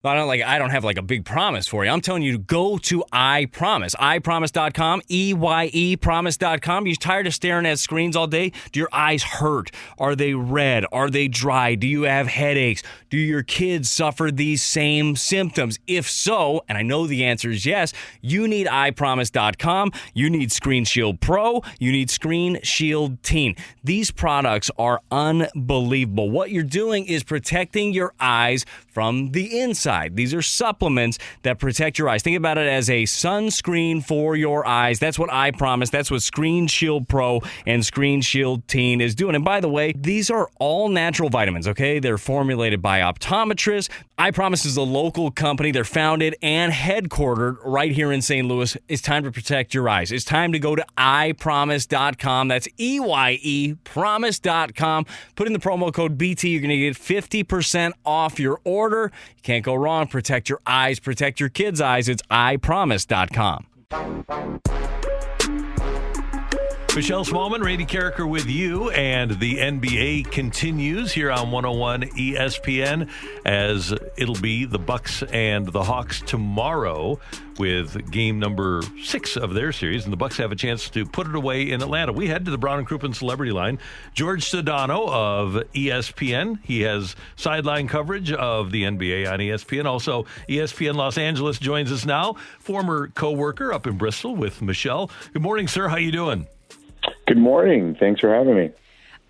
I don't have like a big promise for you. I'm telling you to go to iPromise. iPromise.com, EYE promise.com. You tired of staring at screens all day? Do your eyes hurt? Are they red? Are they dry? Do you have headaches? Do your kids suffer these same symptoms? If so, and I know the answer is yes, you need iPromise.com. You need Screen Shield Pro. You need Screen Shield Teen. These products are unbelievable. What you're doing is protecting your eyes from the inside. These are supplements that protect your eyes. Think about it as a sunscreen for your eyes. That's what iPromise, that's what Screen Shield Pro and Screen Shield Teen is doing. And by the way, these are all natural vitamins, okay? They're formulated by optometrists. iPromise is a local company. They're founded and headquartered right here in St. Louis. It's time to protect your eyes. It's time to go to iPromise.com. That's EYE promise.com. Put in the promo code BT. You're going to get 50% off your order. You can't go wrong. Protect your eyes. Protect your kids' eyes. It's iPromise.com. Michelle Smallman, Randy Carricker with you, and the NBA continues here on 101 ESPN as it'll be the Bucks and the Hawks tomorrow with game number 6 of their series, and the Bucks have a chance to put it away in Atlanta. We head to the Brown and Crouppen Celebrity Line. George Sedano of ESPN. He has sideline coverage of the NBA on ESPN. Also, ESPN Los Angeles joins us now. Former co-worker up in Bristol with Michelle. Good morning, sir. How you doing? Good morning. Thanks for having me.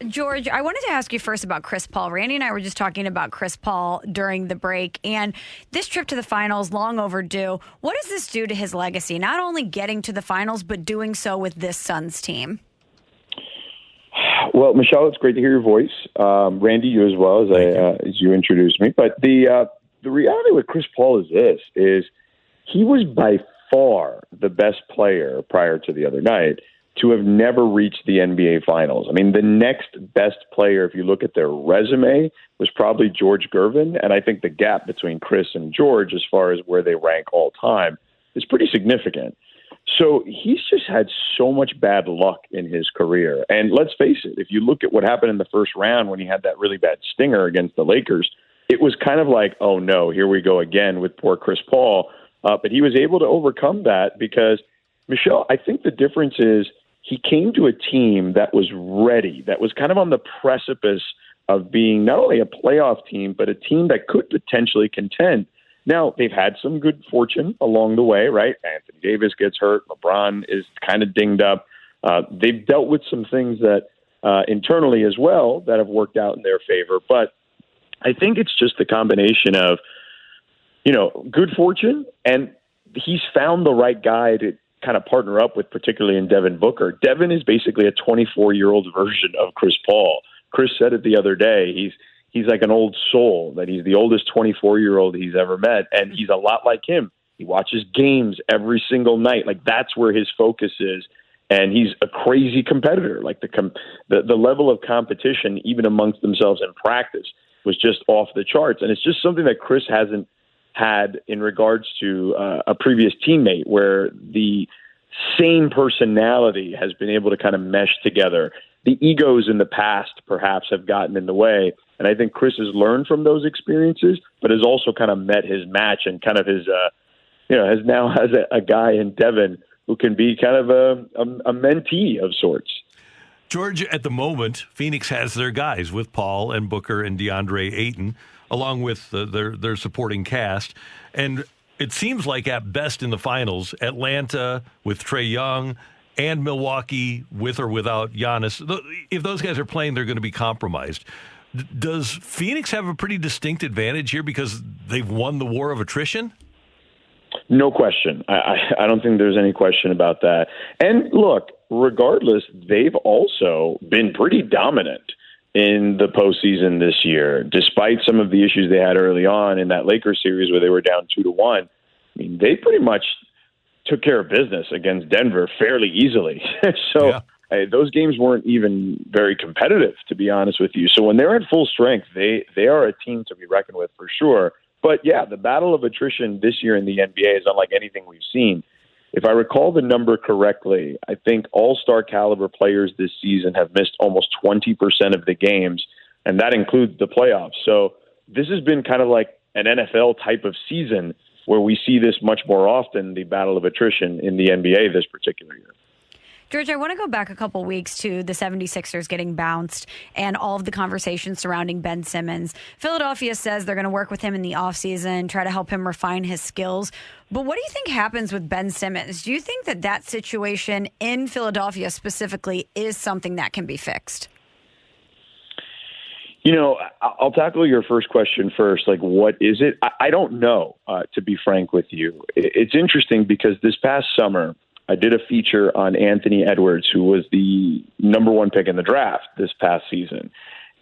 George, I wanted to ask you first about Chris Paul. Randy and I were just talking about Chris Paul during the break, and this trip to the finals, long overdue. What does this do to his legacy? Not only getting to the finals, but doing so with this Suns team? Well, Michelle, it's great to hear your voice. Randy, you as well, as you introduced me. But the reality with Chris Paul is he was by far the best player prior to the other night to have never reached the NBA Finals. I mean, the next best player, if you look at their resume, was probably George Gervin. And I think the gap between Chris and George, as far as where they rank all time, is pretty significant. So he's just had so much bad luck in his career. And let's face it, if you look at what happened in the first round when he had that really bad stinger against the Lakers, it was kind of like, oh no, here we go again with poor Chris Paul. But he was able to overcome that because, Michelle, I think the difference is he came to a team that was ready, that was kind of on the precipice of being not only a playoff team, but a team that could potentially contend. Now, they've had some good fortune along the way, right? Anthony Davis gets hurt. LeBron is kind of dinged up. They've dealt with some things that internally as well that have worked out in their favor. But I think it's just the combination of, good fortune, and he's found the right guy to kind of partner up with, particularly in Devin Booker. Devin is basically a 24-year-old version of Chris Paul. Chris said it the other day. He's like an old soul, that he's the oldest 24-year-old he's ever met, and he's a lot like him. He watches games every single night. Like, that's where his focus is, and he's a crazy competitor. Like, the level of competition, even amongst themselves in practice, was just off the charts, and it's just something that Chris hasn't had in regards to a previous teammate, where the same personality has been able to kind of mesh together. The egos in the past perhaps have gotten in the way, and I think Chris has learned from those experiences, but has also kind of met his match and kind of his, has a guy in Devin who can be kind of a mentee of sorts. George, at the moment, Phoenix has their guys with Paul and Booker and DeAndre Ayton, along with their supporting cast. And it seems like at best in the finals, Atlanta with Trae Young and Milwaukee with or without Giannis, if those guys are playing, they're going to be compromised. Does Phoenix have a pretty distinct advantage here because they've won the war of attrition? No question. I don't think there's any question about that. And look, regardless, they've also been pretty dominant in the postseason this year, despite some of the issues they had early on in that Lakers series where they were down 2-1. I mean, they pretty much took care of business against Denver fairly easily. Those games weren't even very competitive, to be honest with you. So when they're at full strength, they are a team to be reckoned with for sure. But yeah, the battle of attrition this year in the NBA is unlike anything we've seen. If I recall the number correctly, I think all-star caliber players this season have missed almost 20% of the games, and that includes the playoffs. So this has been kind of like an NFL type of season where we see this much more often, the battle of attrition in the NBA this particular year. George, I want to go back a couple weeks to the 76ers getting bounced and all of the conversations surrounding Ben Simmons. Philadelphia says they're going to work with him in the offseason, try to help him refine his skills. But what do you think happens with Ben Simmons? Do you think that situation in Philadelphia specifically is something that can be fixed? I'll tackle your first question first. Like, what is it? I don't know, to be frank with you. It's interesting because this past summer, I did a feature on Anthony Edwards, who was the number one pick in the draft this past season.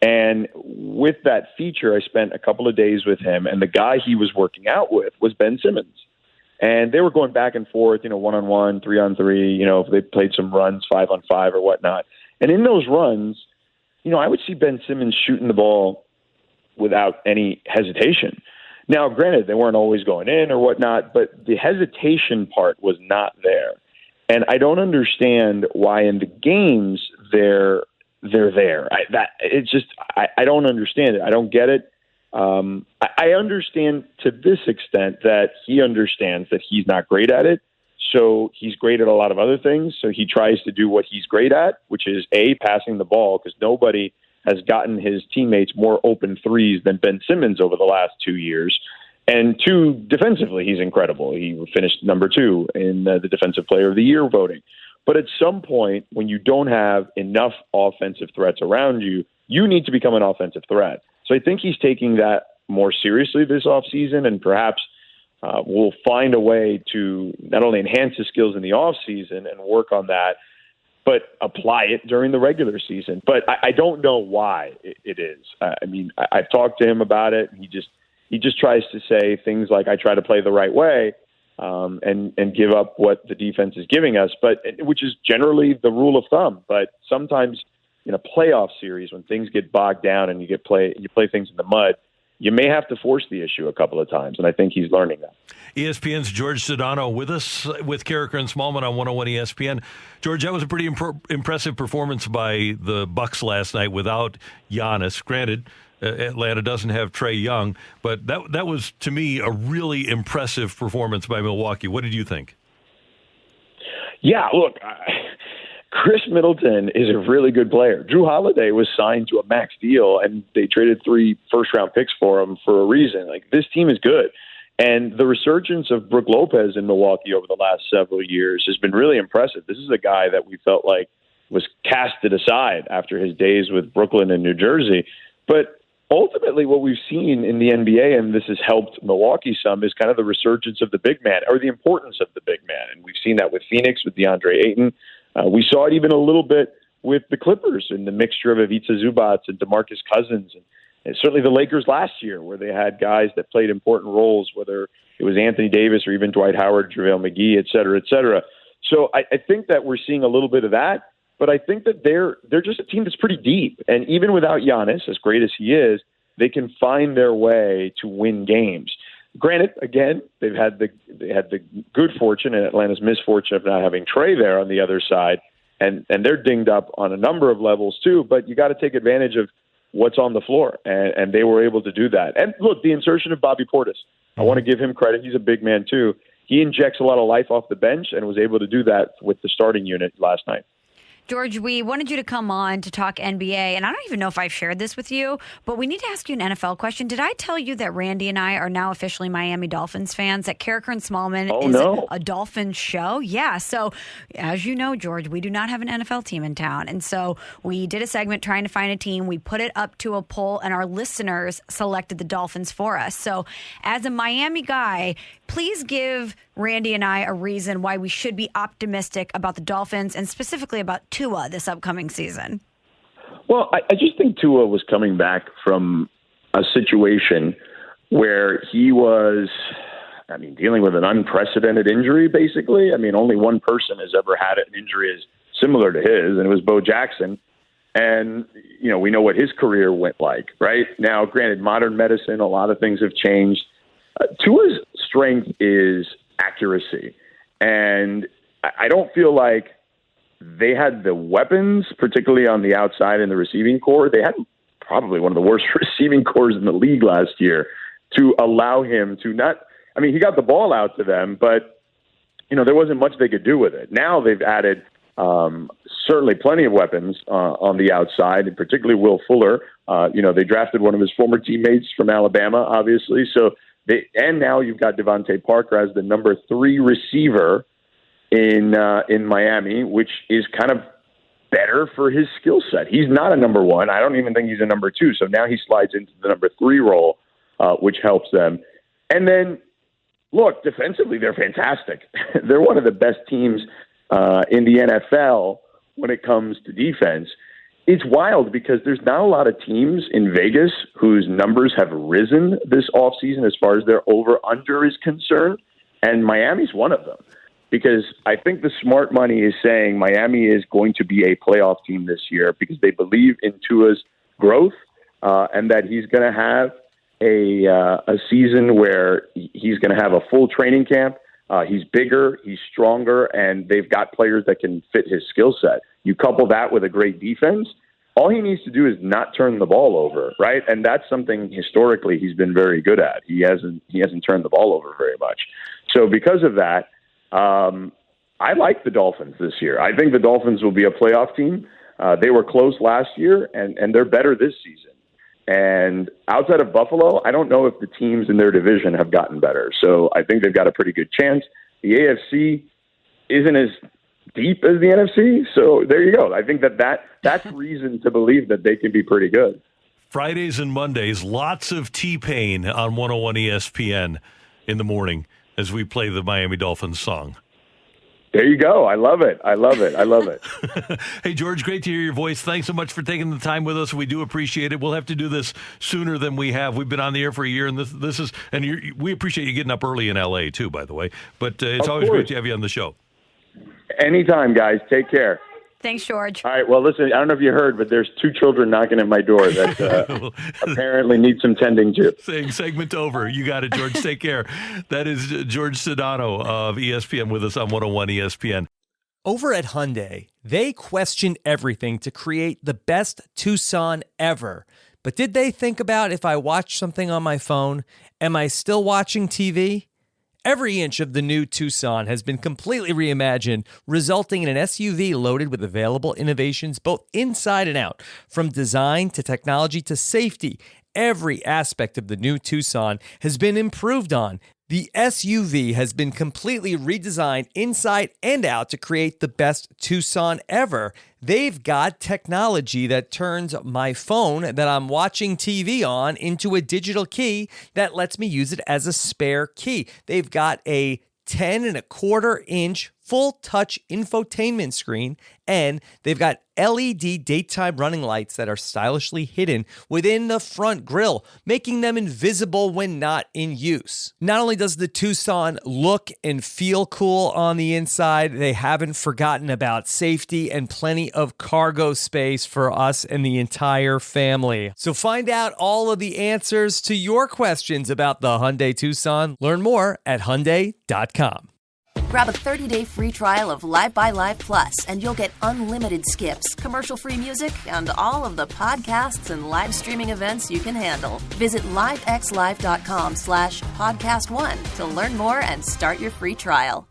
And with that feature, I spent a couple of days with him, and the guy he was working out with was Ben Simmons. And they were going back and forth, 1-on-1, 3-on-3, if they played some runs, 5-on-5 or whatnot. And in those runs, I would see Ben Simmons shooting the ball without any hesitation. Now, granted, they weren't always going in or whatnot, but the hesitation part was not there. And I don't understand why in the games they're there. I don't understand it. I don't get it. I understand to this extent that he understands that he's not great at it. So he's great at a lot of other things. So he tries to do what he's great at, which is A, passing the ball, because nobody has gotten his teammates more open threes than Ben Simmons over the last 2 years. And 2, defensively, he's incredible. He finished number 2 in the Defensive Player of the Year voting. But at some point, when you don't have enough offensive threats around you, you need to become an offensive threat. So I think he's taking that more seriously this offseason, and perhaps will find a way to not only enhance his skills in the offseason and work on that, but apply it during the regular season. But I don't know why it is. I've talked to him about it. He just tries to say things like, I try to play the right way and give up what the defense is giving us, but which is generally the rule of thumb. But sometimes in a playoff series, when things get bogged down and you play things in the mud, you may have to force the issue a couple of times, and I think he's learning that. ESPN's George Sedano with us with Carricker and Smallman on 101 ESPN. George, that was a pretty impressive performance by the Bucks last night without Giannis. Granted, Atlanta doesn't have Trae Young, but that was, to me, a really impressive performance by Milwaukee. What did you think? Yeah, look, Chris Middleton is a really good player. Drew Holiday was signed to a max deal, and they traded 3 first-round picks for him for a reason. Like, this team is good. And the resurgence of Brook Lopez in Milwaukee over the last several years has been really impressive. This is a guy that we felt like was casted aside after his days with Brooklyn and New Jersey. But ultimately what we've seen in the NBA, and this has helped Milwaukee some, is kind of the resurgence of the big man, or the importance of the big man. And we've seen that with Phoenix, with DeAndre Ayton. We saw it even a little bit with the Clippers and the mixture of Ivica Zubac and DeMarcus Cousins, and certainly the Lakers last year, where they had guys that played important roles, whether it was Anthony Davis or even Dwight Howard, JaVale McGee, et cetera, et cetera. So I think that we're seeing a little bit of that, but I think that they're just a team that's pretty deep. And even without Giannis, as great as he is, they can find their way to win games. Granted, again, they had the good fortune and Atlanta's misfortune of not having Trae there on the other side, and they're dinged up on a number of levels too. But you got to take advantage of what's on the floor, and they were able to do that. And look, the insertion of Bobby Portis, I want to give him credit. He's a big man too. He injects a lot of life off the bench and was able to do that with the starting unit last night. George, we wanted you to come on to talk NBA, and I don't even know if I've shared this with you, but we need to ask you an NFL question. Did I tell you that Randy and I are now officially Miami Dolphins fans, that Carricker and Smallman is a Dolphins show? Yeah, so as you know, George, we do not have an NFL team in town, and so we did a segment trying to find a team. We put it up to a poll, and our listeners selected the Dolphins for us. So as a Miami guy, please give Randy and I a reason why we should be optimistic about the Dolphins and specifically about Tua this upcoming season. Well, I just think Tua was coming back from a situation where he was, dealing with an unprecedented injury, basically. Only one person has ever had an injury as similar to his, and it was Bo Jackson. And, we know what his career went like, right? Now, granted, modern medicine, a lot of things have changed. Tua's strength is accuracy. And I don't feel like they had the weapons, particularly on the outside in the receiving core. They had probably one of the worst receiving cores in the league last year. to allow him to not. I mean, he got the ball out to them, but there wasn't much they could do with it. Now they've added certainly plenty of weapons on the outside, and particularly Will Fuller. They drafted one of his former teammates from Alabama, obviously. And now you've got Devontae Parker as the number 3 receiver in Miami, which is kind of better for his skill set. He's not a number 1. I don't even think he's a number 2. So now he slides into the number 3 role, which helps them. And then, look, defensively, they're fantastic. They're one of the best teams in the NFL when it comes to defense. It's wild because there's not a lot of teams in Vegas whose numbers have risen this offseason as far as their over-under is concerned, and Miami's one of them. Because I think the smart money is saying Miami is going to be a playoff team this year because they believe in Tua's growth and that he's going to have a season where he's going to have a full training camp. He's bigger, he's stronger, and they've got players that can fit his skill set. You couple that with a great defense, all he needs to do is not turn the ball over, right? And that's something historically he's been very good at. He hasn't turned the ball over very much. So because of that, I like the Dolphins this year. I think the Dolphins will be a playoff team. They were close last year, and they're better this season. And outside of Buffalo, I don't know if the teams in their division have gotten better. So I think they've got a pretty good chance. The AFC isn't as deep as the NFC. So there you go. I think that's reason to believe that they can be pretty good. Fridays and Mondays, lots of T-Pain on 101 ESPN in the morning as we play the Miami Dolphins song. There you go. I love it. I love it. Hey, George, great to hear your voice. Thanks so much for taking the time with us. We do appreciate it. We'll have to do this sooner than we have. We've been on the air for a year, and this is, and we appreciate you getting up early in L.A. too, by the way. But it's always great to have you on the show. Anytime, guys. Take care. Thanks, George. All right. Well, listen, I don't know if you heard, but there's 2 children knocking at my door that apparently need some tending to. Saying segment over. You got it, George. Take care. That is George Sedano of ESPN with us on 101 ESPN. Over at Hyundai, they questioned everything to create the best Tucson ever. But did they think about if I watch something on my phone, am I still watching TV? Every inch of the new Tucson has been completely reimagined, resulting in an SUV loaded with available innovations both inside and out. From design to technology to safety, every aspect of the new Tucson has been improved on. The SUV has been completely redesigned inside and out to create the best Tucson ever. They've got technology that turns my phone that I'm watching TV on into a digital key that lets me use it as a spare key. They've got a 10.25-inch full touch infotainment screen, and they've got LED daytime running lights that are stylishly hidden within the front grille, making them invisible when not in use. Not only does the Tucson look and feel cool on the inside, they haven't forgotten about safety and plenty of cargo space for us and the entire family. So find out all of the answers to your questions about the Hyundai Tucson. Learn more at Hyundai.com. Grab a 30-day free trial of Live by Live Plus, and you'll get unlimited skips, commercial-free music, and all of the podcasts and live streaming events you can handle. Visit livexlive.com/podcast1 to learn more and start your free trial.